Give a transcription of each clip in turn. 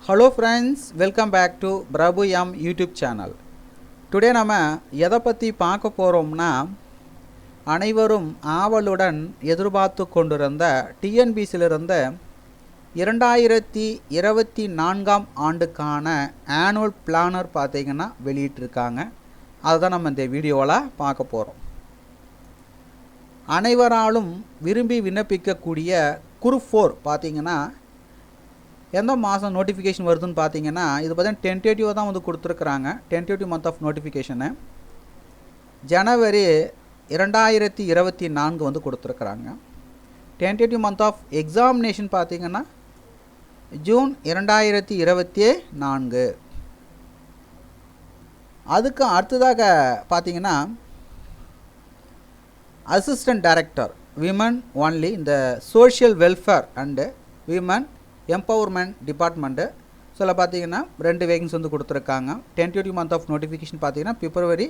Hello friends, welcome back to Prabhu M YouTube channel. Today நம்ம எதை பற்றி பார்க்க போகிறோம்னா அனைவரும் ஆவலுடன் எதிர்பார்த்து கொண்டிருந்த டிஎன்பிசியிலிருந்த 2024 ஆண்டுக்கான ஆனுவல் பிளானர் பார்த்தீங்கன்னா வெளியிட்டிருக்காங்க. அதுதான் நம்ம இந்த வீடியோவில் பார்க்க போகிறோம். அனைவராலும் விரும்பி விண்ணப்பிக்கக்கூடிய குரூப் 4 பார்த்தீங்கன்னா எந்த மாதம் நோட்டிஃபிகேஷன் வருதுன்னு பார்த்தீங்கன்னா இது பார்த்தீங்கன்னா டென்டேட்டிவாக தான் வந்து கொடுத்துருக்குறாங்க. டென்டேட்டிவ் மந்த் ஆஃப் நோட்டிஃபிகேஷனு ஜனவரி 2024 வந்து கொடுத்துருக்குறாங்க. டென்டேட்டிவ் மந்த் ஆஃப் எக்ஸாமினேஷன் பார்த்தீங்கன்னா ஜூன் 2024. அதுக்கு அடுத்ததாக பார்த்தீங்கன்னா அசிஸ்டன்ட் டைரக்டர் விமன் ஒன்லி இந்த social welfare and women empowerment department சில பார்த்தீங்கன்னா 2 வேகன்ஸ் வந்து கொடுத்துருக்காங்க. டென்டேட்டிவ் மந்த் ஆஃப் நோட்டிஃபிகேஷன் பார்த்தீங்கன்னா பிப்ரவரி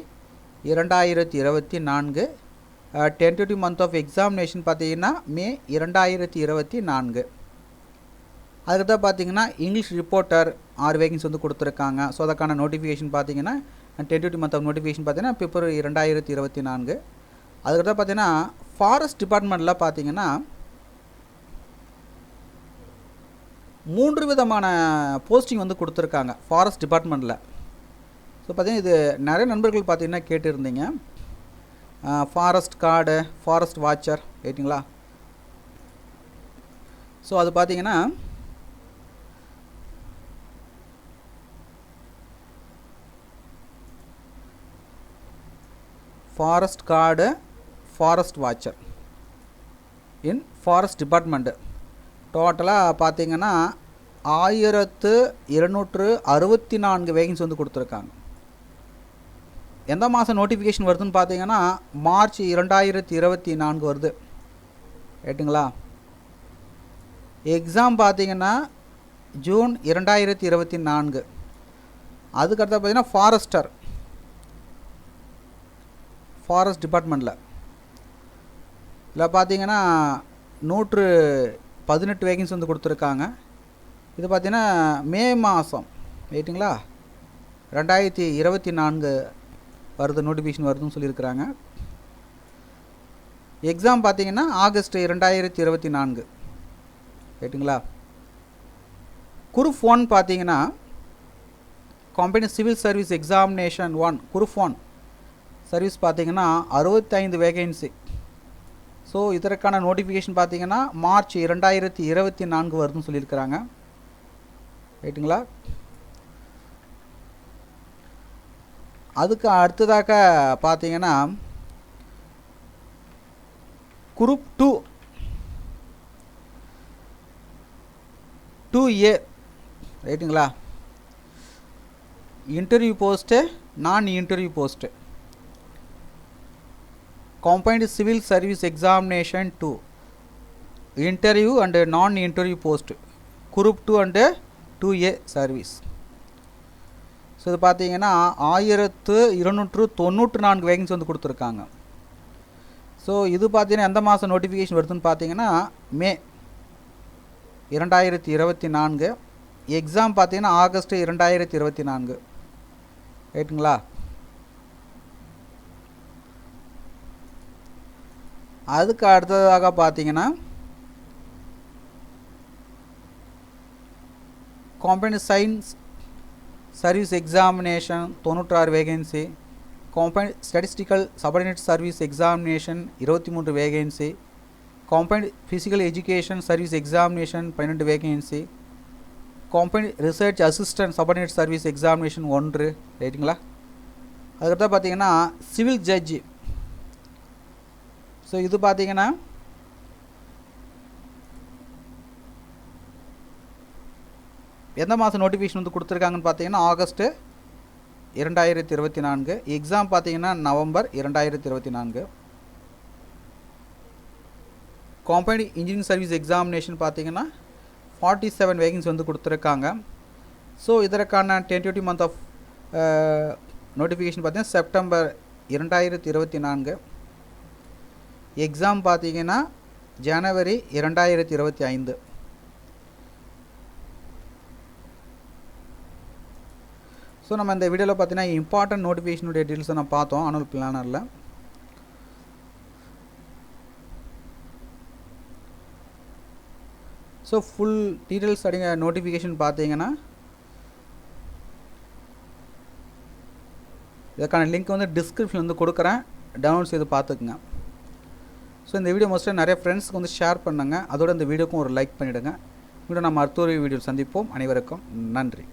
2024. டென்டேட்டிவ் மந்த் ஆஃப் எக்ஸாமினேஷன் பார்த்தீங்கன்னா மே 2024. அதுக்கு தான் பார்த்தீங்கன்னா இங்கிலீஷ் ரிப்போர்ட்டர் 6 வேகன்ஸ் வந்து கொடுத்துருக்காங்க. ஸோ அதுக்கான நோட்டிஃபிகேஷன் பார்த்தீங்கன்னா டென்டேட்டிவ் மந்த் ஆஃப் நோட்டிஃபிகேஷன் பார்த்தீங்கன்னா பிப்ரவரி 2024. அதுக்கு தான் பார்த்தீங்கன்னா ஃபாரஸ்ட் டிபார்ட்மெண்ட்டில் பார்த்தீங்கன்னா 3 விதமான போஸ்டிங் வந்து கொடுத்துருக்காங்க ஃபாரஸ்ட் டிபார்ட்மெண்ட்டில். ஸோ பார்த்தீங்கன்னா இது நிறைய நண்பர்கள் பார்த்தீங்கன்னா கேட்டுருந்தீங்க. ஃபாரஸ்ட் கார்டு, ஃபாரஸ்ட் வாட்சர் ரைட்டுங்களா. ஸோ அது பார்த்தீங்கன்னா ஃபாரஸ்ட் கார்டு, ஃபாரஸ்ட் வாட்சர் இன் ஃபாரஸ்ட் டிபார்ட்மெண்ட்டு டோட்டலாக பார்த்தீங்கன்னா 1264 வேகன்ஸ் வந்து கொடுத்துருக்காங்க. எந்த மாதம் நோட்டிஃபிகேஷன் வருதுன்னு பார்த்தீங்கன்னா மார்ச் 2024 வருது ரைட்டுங்களா. எக்ஸாம் பார்த்தீங்கன்னா ஜூன் 2024. அதுக்கடுத்து பார்த்தீங்கன்னா ஃபாரஸ்ட் டிபார்ட்மெண்ட்டில் இதில் பார்த்தீங்கன்னா 118 வேகன்ஸ் வந்து கொடுத்துருக்காங்க. இது பார்த்தீங்கன்னா மே மாதம் ரைட்டுங்களா 2024 வருது நோட்டிஃபிகேஷன் வருதுன்னு சொல்லியிருக்கிறாங்க. எக்ஸாம் பார்த்தீங்கன்னா ஆகஸ்ட் 2024 ரைட்டுங்களா. குரூப் 1 பார்த்தீங்கன்னா company civil service examination 1 group 1 service பார்த்தீங்கன்னா 65 வேகன்சி. ஸோ இதற்கான நோட்டிஃபிகேஷன் பார்த்தீங்கன்னா மார்ச் 2024 வருதுன்னு சொல்லியிருக்கிறாங்க ரைட்டுங்களா. அதுக்கு அடுத்ததாக பார்த்தீங்கன்னா குரூப் 2A ரைட்டுங்களா. இன்டர்வியூ போஸ்ட்டு, நான் interview post combined civil service examination 2 interview and non interview post group 2 and 2A service. So இது பார்த்தீங்கன்னா 1294 வேகன்ஸ் வந்து கொடுத்துருக்காங்க. ஸோ இது பார்த்தீங்கன்னா எந்த மாதம் நோட்டிஃபிகேஷன் வருதுன்னு பார்த்தீங்கன்னா மே 2024. எக்ஸாம் பார்த்தீங்கன்னா ஆகஸ்ட் 2024 ரைட்டுங்களா. அதுக்கு அடுத்ததாக பார்த்தீங்கன்னா company science service examination 96 vacancy. Company statistical subordinate service examination 23 vacancy. Company physical education service examination 12 vacancy. Company research assistant subordinate service examination 1 ரைட்டுங்களா. அதுக்கடுத்து பார்த்தீங்கன்னா சிவில் ஜட்ஜி. ஸோ இது பார்த்தீங்கன்னா எந்த மாதம் நோட்டிஃபிகேஷன் வந்து கொடுத்துருக்காங்கன்னு பார்த்தீங்கன்னா ஆகஸ்ட்டு 2024. எக்ஸாம் பார்த்தீங்கன்னா November 2024. Company engineering service examination பார்த்தீங்கன்னா 47 வேகன்ஸ் வந்து கொடுத்துருக்காங்க. ஸோ இதற்கான டென்டேட்டிவ் மந்த் ஆஃப் நோட்டிஃபிகேஷன் பார்த்தீங்கன்னா செப்டம்பர் 2024. எக்ஸாம் பார்த்தீங்கன்னா ஜனவரி 2025. ஸோ நம்ம இந்த வீடியோவில் பார்த்தீங்கன்னா இம்பார்ட்டன்ட் நோட்டிஃபிகேஷனுடைய டீட்டெயில்ஸை நான் பார்த்தோம் ஆனுவல் பிளானரில். ஸோ ஃபுல் டீட்டெயில்ஸ் அப்படிங்கிற நோட்டிஃபிகேஷன் பார்த்தீங்கன்னா இதுக்கான லிங்க் வந்து டிஸ்கிரிப்ஷன் வந்து கொடுக்குறேன், டவுன்லோட் செய்து பார்த்துக்குங்க. ஸோ இந்த வீடியோ மோஸ்ட்டாக நிறைய ஃப்ரெண்ட்ஸ்க்கு வந்து ஷேர் பண்ணுங்கள். அதோட இந்த வீடியோக்கும் ஒரு லைக் பண்ணிவிடுங்க. வீடியோ நம்ம அடுத்த ஒரு வீடியோ சந்திப்போம். அனைவருக்கும் நன்றி.